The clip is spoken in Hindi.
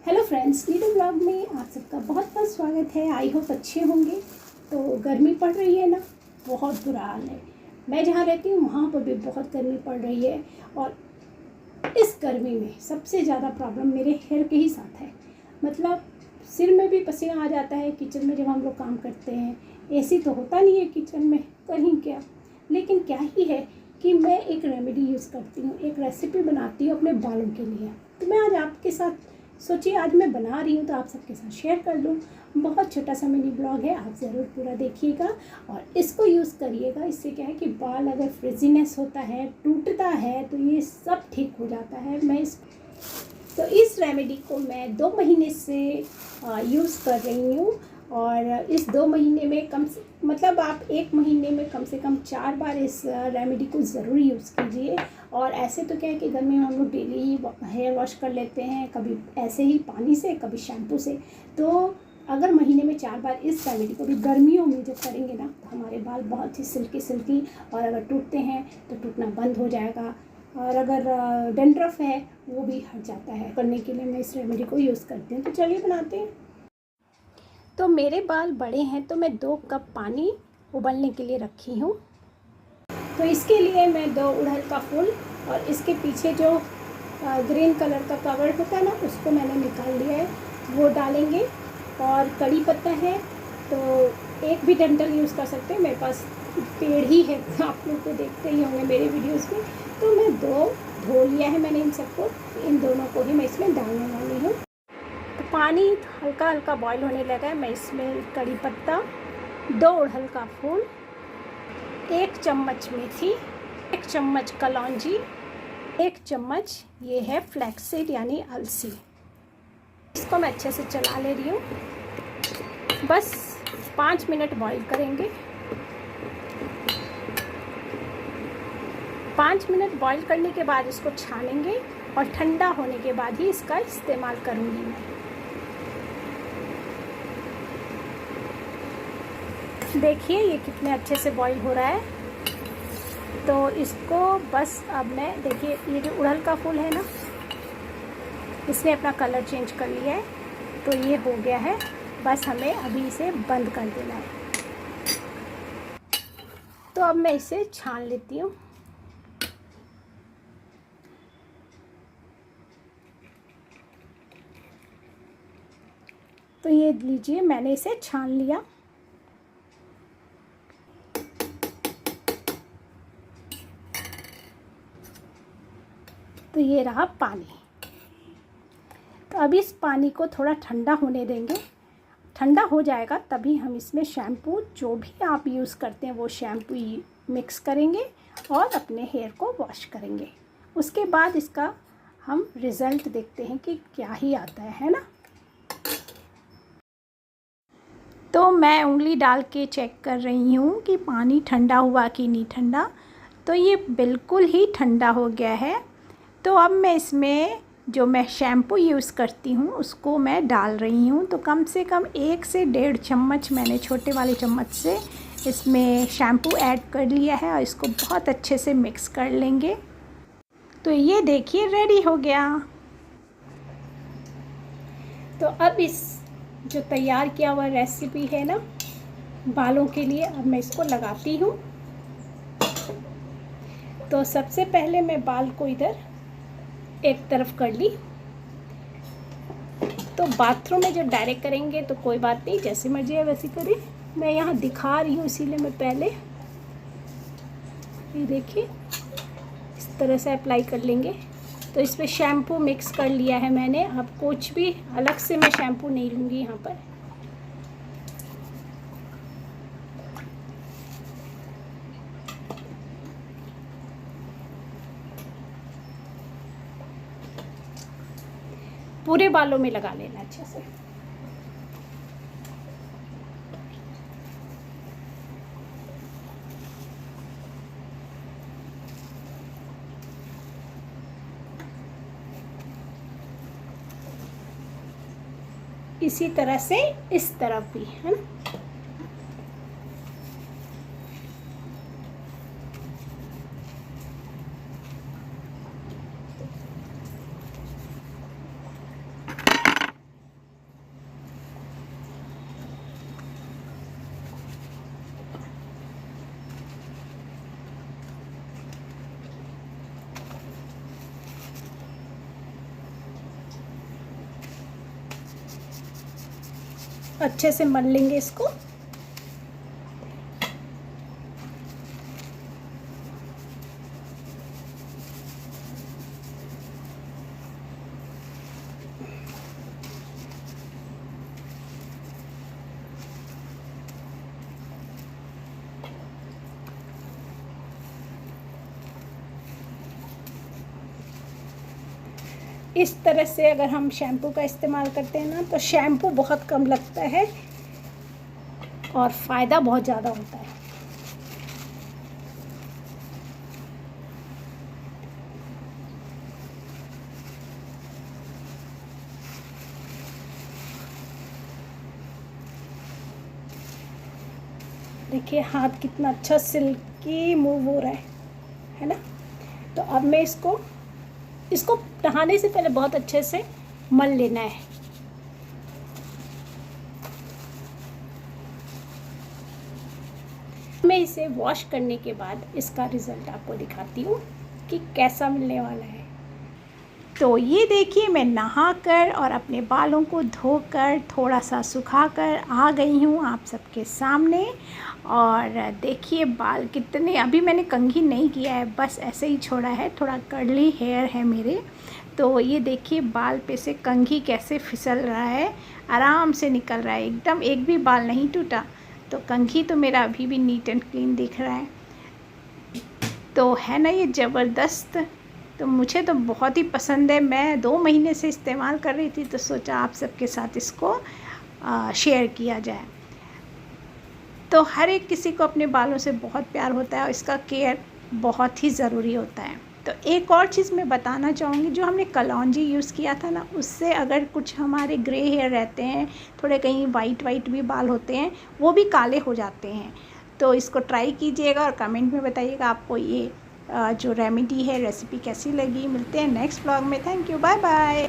हेलो फ्रेंड्स, नीडू ब्लॉग में आप सबका बहुत बहुत स्वागत है। आई होप अच्छे होंगे। तो गर्मी पड़ रही है ना, बहुत बुरा हाल है। मैं जहाँ रहती हूँ वहाँ पर भी बहुत गर्मी पड़ रही है और इस गर्मी में सबसे ज़्यादा प्रॉब्लम मेरे हेयर के ही साथ है। मतलब सिर में भी पसीना आ जाता है किचन में जब हम लोग काम करते हैं। एसी तो होता नहीं है किचन में, कहीं क्या। लेकिन क्या ही है कि मैं एक रेमेडी यूज़ करती हूँ, एक रेसिपी बनाती हूँ अपने बालों के लिए। तो मैं आज आपके साथ सोचिए, आज मैं बना रही हूँ तो आप सबके साथ शेयर कर लूँ। बहुत छोटा सा मिनी ब्लॉग है, आप ज़रूर पूरा देखिएगा और इसको यूज़ करिएगा। इससे क्या है कि बाल अगर फ्रिजीनेस होता है, टूटता है, तो ये सब ठीक हो जाता है। तो इस रेमेडी को मैं 2 महीने से यूज़ कर रही हूँ और इस 2 महीने में मतलब आप 1 महीने में कम से कम 4 बार इस रेमेडी को ज़रूर यूज़ कीजिए। और ऐसे तो क्या है कि गर्मी में हम लोग डेली हेयर वॉश कर लेते हैं, कभी ऐसे ही पानी से, कभी शैम्पू से। तो अगर महीने में 4 बार इस रेमेडी को भी गर्मियों में जब करेंगे ना, तो हमारे बाल बहुत ही सिल्की और अगर टूटते हैं तो टूटना बंद हो जाएगा। और अगर डैंड्रफ है वो भी हट जाता है। करने के लिए मैं इस रेमेडी को यूज़ करती हूँ। तो चलिए बनाते हैं। तो मेरे बाल बड़े हैं तो मैं 2 कप पानी उबलने के लिए रखी हूँ। तो इसके लिए मैं 2 उड़हल का फूल और इसके पीछे जो ग्रीन कलर का कवर होता है ना, उसको मैंने निकाल लिया है, वो डालेंगे। और कड़ी पत्ता है तो एक भी डंठल यूज़ कर सकते हैं, मेरे पास पेड़ ही है, आप लोग तो देखते ही होंगे मेरे वीडियोस में। तो मैं 2 धो लिया है मैंने इन सबको, इन दोनों को ही मैं इसमें डालने वाली हूँ। तो पानी हल्का हल्का बॉईल होने लगा है। मैं इसमें कड़ी पत्ता, 2 उड़हल का फूल, 1 चम्मच मेथी, 1 चम्मच कलौंजी, 1 चम्मच ये है फ्लैक्सीड यानी अलसी। इसको मैं अच्छे से चला ले रही हूँ। बस 5 मिनट बॉईल करेंगे। 5 मिनट बॉईल करने के बाद इसको छानेंगे और ठंडा होने के बाद ही इसका इस्तेमाल करूँगी मैं। देखिए ये कितने अच्छे से बॉईल हो रहा है। तो इसको बस अब मैं, देखिए ये जो उड़हल का फूल है ना, इसने अपना कलर चेंज कर लिया है। तो ये हो गया है, बस हमें अभी इसे बंद कर देना है। तो अब मैं इसे छान लेती हूँ। तो ये लीजिए, मैंने इसे छान लिया। तो ये रहा पानी। तो अब इस पानी को थोड़ा ठंडा होने देंगे। ठंडा हो जाएगा तभी हम इसमें शैम्पू, जो भी आप यूज़ करते हैं वो शैम्पू मिक्स करेंगे और अपने हेयर को वॉश करेंगे। उसके बाद इसका हम रिज़ल्ट देखते हैं कि क्या ही आता है ना। तो मैं उंगली डाल के चेक कर रही हूँ कि पानी ठंडा हुआ कि नहीं ठंडा। तो ये बिल्कुल ही ठंडा हो गया है। तो अब मैं इसमें जो मैं शैम्पू यूज़ करती हूँ उसको मैं डाल रही हूँ। तो कम से कम 1 से 1.5 चम्मच मैंने छोटे वाले चम्मच से इसमें शैम्पू ऐड कर लिया है और इसको बहुत अच्छे से मिक्स कर लेंगे। तो ये देखिए रेडी हो गया। तो अब इस जो तैयार किया हुआ रेसिपी है ना बालों के लिए, अब मैं इसको लगाती हूँ। तो सबसे पहले मैं बाल को इधर एक तरफ कर ली। तो बाथरूम में जब डायरेक्ट करेंगे तो कोई बात नहीं, जैसे मर्जी है वैसे करें। मैं यहाँ दिखा रही हूँ इसीलिए मैं पहले, ये देखिए इस तरह से अप्लाई कर लेंगे। तो इसमें शैम्पू मिक्स कर लिया है मैंने। अब कुछ भी अलग से मैं शैम्पू नहीं लूँगी यहाँ पर। पूरे बालों में लगा लेना अच्छे से। इसी तरह से इस तरफ भी है ना। अच्छे से मल लेंगे इसको। इस तरह से अगर हम शैम्पू का इस्तेमाल करते हैं ना तो शैम्पू बहुत कम लगता है और फ़ायदा बहुत ज़्यादा होता है। देखिए हाथ कितना अच्छा सिल्की मूव हो रहा है ना। तो अब मैं इसको नहाने से पहले बहुत अच्छे से मल लेना है। मैं इसे वॉश करने के बाद इसका रिज़ल्ट आपको दिखाती हूँ कि कैसा मिलने वाला है। तो ये देखिए मैं नहाकर और अपने बालों को धोकर थोड़ा सा सुखाकर आ गई हूँ आप सबके सामने। और देखिए बाल कितने, अभी मैंने कंघी नहीं किया है, बस ऐसे ही छोड़ा है, थोड़ा कर्ली हेयर है मेरे। तो ये देखिए बाल पे से कंघी कैसे फिसल रहा है, आराम से निकल रहा है एकदम, एक भी बाल नहीं टूटा। तो कंघी तो मेरा अभी भी नीट एंड क्लीन दिख रहा है। तो है ना ये ज़बरदस्त। तो मुझे तो बहुत ही पसंद है, मैं 2 महीने से इस्तेमाल कर रही थी, तो सोचा आप सबके साथ इसको शेयर किया जाए। तो हर एक किसी को अपने बालों से बहुत प्यार होता है और इसका केयर बहुत ही ज़रूरी होता है। तो एक और चीज़ मैं बताना चाहूँगी, जो हमने कलौंजी यूज़ किया था ना, उससे अगर कुछ हमारे ग्रे हेयर रहते हैं, थोड़े कहीं वाइट भी बाल होते हैं, वो भी काले हो जाते हैं। तो इसको ट्राई कीजिएगा और कमेंट में बताइएगा आपको ये जो रेमेडी है, रेसिपी कैसी लगी। मिलते हैं नेक्स्ट व्लॉग में। Thank you, bye bye.